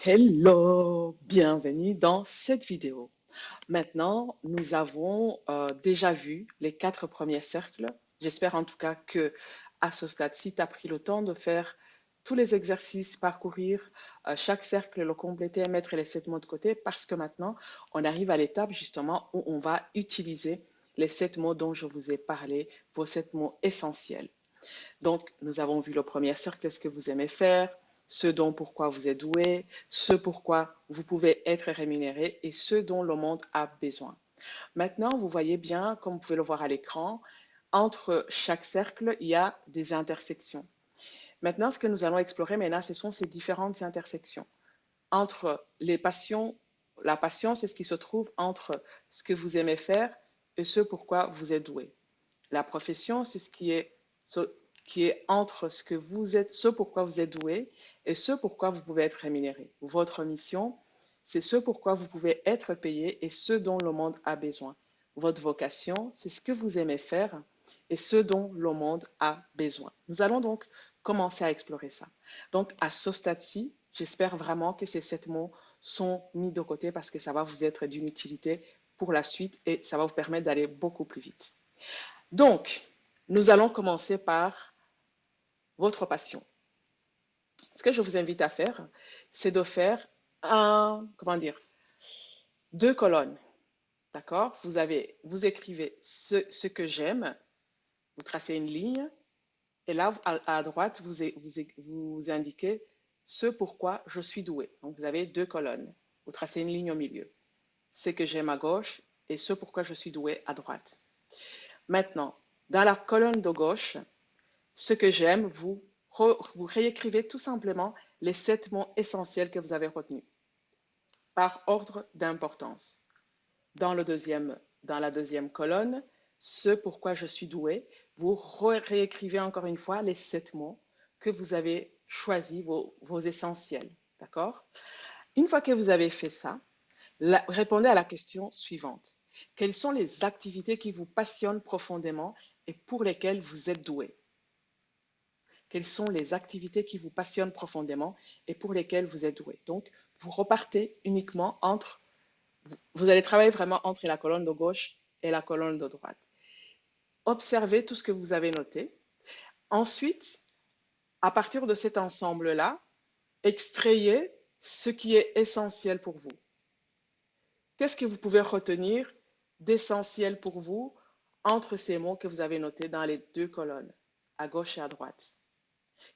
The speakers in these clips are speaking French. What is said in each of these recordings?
Hello, bienvenue dans cette vidéo. Maintenant, nous avons déjà vu les 4 premiers cercles. J'espère en tout cas que à ce stade-ci, tu as pris le temps de faire tous les exercices, parcourir chaque cercle, le compléter, mettre les 7 mots de côté parce que maintenant, on arrive à l'étape justement où on va utiliser les 7 mots dont je vous ai parlé, vos 7 mots essentiels. Donc, nous avons vu le premier cercle, ce que vous aimez faire, ce dont pourquoi vous êtes doué, ce pourquoi vous pouvez être rémunéré et ce dont le monde a besoin. Maintenant, vous voyez bien, comme vous pouvez le voir à l'écran, entre chaque cercle, il y a des intersections. Maintenant, ce que nous allons explorer maintenant, ce sont ces différentes intersections. Entre les passions, la passion, c'est ce qui se trouve entre ce que vous aimez faire et ce pourquoi vous êtes doué. La profession, c'est ce qui est entre ce que vous êtes, ce pourquoi vous êtes doué et ce pourquoi vous pouvez être rémunéré. Votre mission, c'est ce pourquoi vous pouvez être payé et ce dont le monde a besoin. Votre vocation, c'est ce que vous aimez faire et ce dont le monde a besoin. Nous allons donc commencer à explorer ça. Donc, à ce stade-ci, j'espère vraiment que ces 7 mots sont mis de côté parce que ça va vous être d'une utilité pour la suite et ça va vous permettre d'aller beaucoup plus vite. Donc, nous allons commencer par votre passion. Ce que je vous invite à faire, c'est de faire comment dire, 2 colonnes. D'accord? Vous écrivez ce que j'aime, vous tracez une ligne, et là, à droite, vous indiquez ce pourquoi je suis doué. Donc, vous avez 2 colonnes. Vous tracez une ligne au milieu. Ce que j'aime à gauche et ce pourquoi je suis doué à droite. Maintenant, dans la colonne de gauche, ce que j'aime, vous réécrivez tout simplement les 7 mots essentiels que vous avez retenus par ordre d'importance. Dans la deuxième colonne, ce pourquoi je suis doué, vous réécrivez encore une fois les 7 mots que vous avez choisis, vos essentiels. D'accord? Une fois que vous avez fait ça, répondez à la question suivante. Quelles sont les activités qui vous passionnent profondément et pour lesquelles vous êtes doué? Quelles sont les activités qui vous passionnent profondément et pour lesquelles vous êtes doué? Donc, vous repartez uniquement entre, vous allez travailler vraiment entre la colonne de gauche et la colonne de droite. Observez tout ce que vous avez noté. Ensuite, à partir de cet ensemble-là, extrayez ce qui est essentiel pour vous. Qu'est-ce que vous pouvez retenir d'essentiel pour vous entre ces mots que vous avez notés dans les 2 colonnes, à gauche et à droite?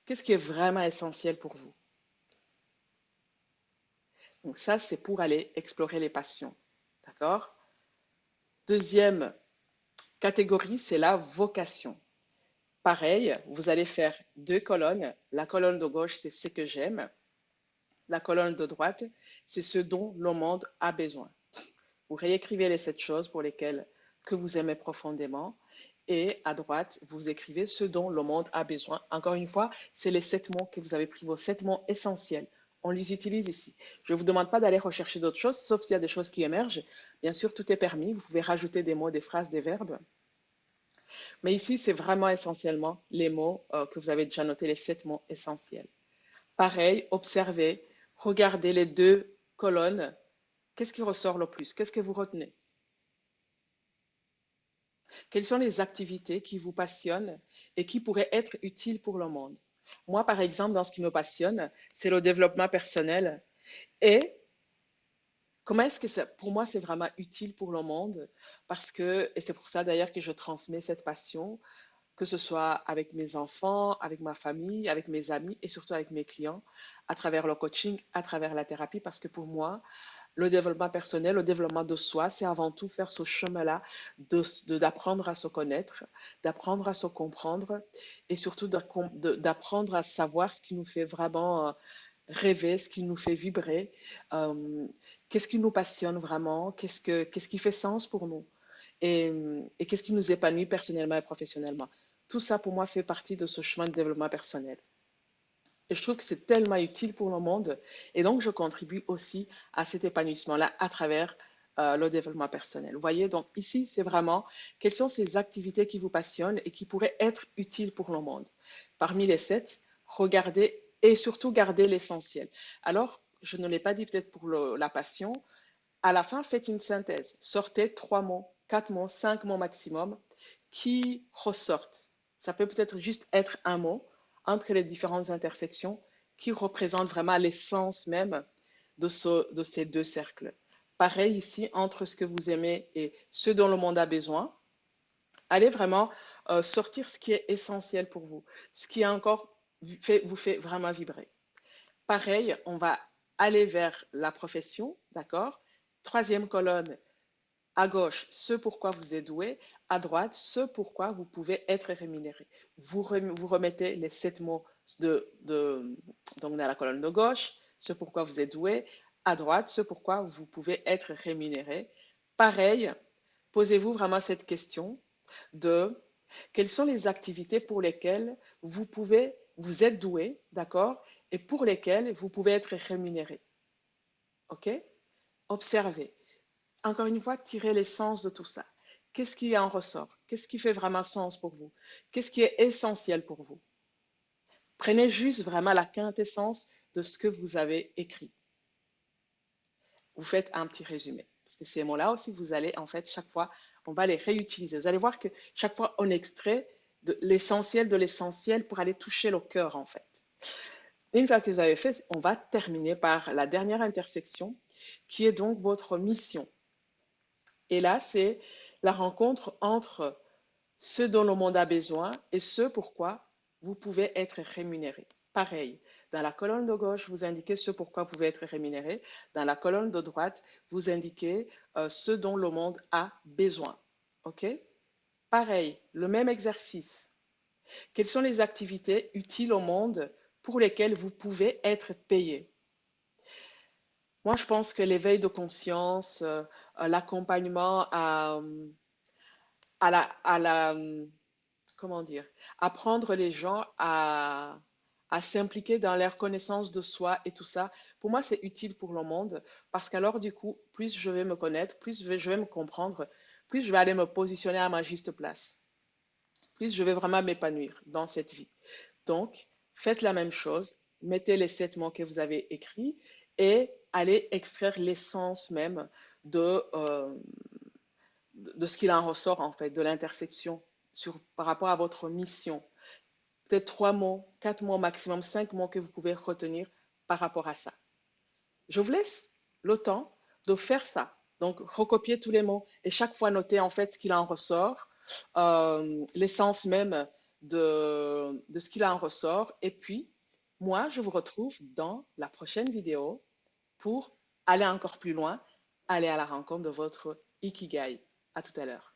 Qu'est-ce qui est vraiment essentiel pour vous? Donc ça, c'est pour aller explorer les passions. D'accord? Deuxième catégorie, c'est la vocation. Pareil, vous allez faire 2 colonnes. La colonne de gauche, c'est ce que j'aime. La colonne de droite, c'est ce dont le monde a besoin. Vous réécrivez les 7 choses pour lesquelles que vous aimez profondément. Et à droite, vous écrivez ce dont le monde a besoin. Encore une fois, c'est les 7 mots que vous avez pris, vos 7 mots essentiels. On les utilise ici. Je ne vous demande pas d'aller rechercher d'autres choses, sauf s'il y a des choses qui émergent. Bien sûr, tout est permis. Vous pouvez rajouter des mots, des phrases, des verbes. Mais ici, c'est vraiment essentiellement les mots que vous avez déjà notés, les 7 mots essentiels. Pareil, observez, regardez les 2 colonnes. Qu'est-ce qui ressort le plus? Qu'est-ce que vous retenez? Quelles sont les activités qui vous passionnent et qui pourraient être utiles pour le monde? Moi, par exemple, dans ce qui me passionne, c'est le développement personnel. Et comment est-ce que ça, pour moi, c'est vraiment utile pour le monde? Parce que, et c'est pour ça d'ailleurs que je transmets cette passion, que ce soit avec mes enfants, avec ma famille, avec mes amis et surtout avec mes clients, à travers le coaching, à travers la thérapie, parce que pour moi, le développement personnel, le développement de soi, c'est avant tout faire ce chemin-là d'apprendre à se connaître, d'apprendre à se comprendre et surtout d'apprendre à savoir ce qui nous fait vraiment rêver, ce qui nous fait vibrer, euh, qu'est-ce qui nous passionne vraiment, qu'est-ce qui fait sens pour nous et qu'est-ce qui nous épanouit personnellement et professionnellement. Tout ça, pour moi, fait partie de ce chemin de développement personnel. Et je trouve que c'est tellement utile pour le monde. Et donc, je contribue aussi à cet épanouissement-là à travers le développement personnel. Vous voyez, donc ici, c'est vraiment quelles sont ces activités qui vous passionnent et qui pourraient être utiles pour le monde. Parmi les 7, regardez et surtout gardez l'essentiel. Alors, je ne l'ai pas dit peut-être pour la passion, à la fin, faites une synthèse. Sortez 3 mots, 4 mots, 5 mots maximum qui ressortent. Ça peut peut-être juste être un mot entre les différentes intersections qui représente vraiment l'essence même de ces deux cercles. Pareil ici, entre ce que vous aimez et ce dont le monde a besoin, allez vraiment sortir ce qui est essentiel pour vous, ce qui encore vous fait vraiment vibrer. Pareil, on va aller vers la profession, d'accord? Troisième colonne, à gauche, ce pourquoi vous êtes doué. À droite, ce pourquoi vous pouvez être rémunéré. Vous remettez les 7 mots donc dans la colonne de gauche, ce pourquoi vous êtes doué. À droite, ce pourquoi vous pouvez être rémunéré. Pareil, posez-vous vraiment cette question de quelles sont les activités pour lesquelles vous êtes doué, d'accord, et pour lesquelles vous pouvez être rémunéré. OK? Observez. Encore une fois, tirez l'essence de tout ça. Qu'est-ce qui en ressort? Qu'est-ce qui fait vraiment sens pour vous? Qu'est-ce qui est essentiel pour vous? Prenez juste vraiment la quintessence de ce que vous avez écrit. Vous faites un petit résumé. Parce que ces mots-là aussi, vous allez, en fait, chaque fois, on va les réutiliser. Vous allez voir que chaque fois, on extrait de l'essentiel pour aller toucher le cœur, en fait. Une fois que vous avez fait, on va terminer par la dernière intersection, qui est donc votre mission. Et là, c'est la rencontre entre ce dont le monde a besoin et ce pourquoi vous pouvez être rémunéré. Pareil, dans la colonne de gauche, vous indiquez ce pourquoi vous pouvez être rémunéré. Dans la colonne de droite, vous indiquez ce dont le monde a besoin. OK? Pareil, le même exercice. Quelles sont les activités utiles au monde pour lesquelles vous pouvez être payé? Moi, je pense que l'éveil de conscience, l'accompagnement à la, comment dire, apprendre les gens à s'impliquer dans leur connaissance de soi et tout ça, pour moi, c'est utile pour le monde parce qu'alors, du coup, plus je vais me connaître, plus je vais me comprendre, plus je vais aller me positionner à ma juste place, plus je vais vraiment m'épanouir dans cette vie. Donc, faites la même chose, mettez les 7 mots que vous avez écrits et allez extraire l'essence même de, euh, de ce qu'il en ressort, en fait, de l'intersection par rapport à votre mission. Peut-être 3 mots, 4 mots maximum, 5 mots que vous pouvez retenir par rapport à ça. Je vous laisse le temps de faire ça. Donc, recopier tous les mots et chaque fois noter en fait ce qu'il en ressort, l'essence même de ce qu'il en ressort. Et puis, moi, je vous retrouve dans la prochaine vidéo pour aller encore plus loin, aller à la rencontre de votre Ikigai. À tout à l'heure.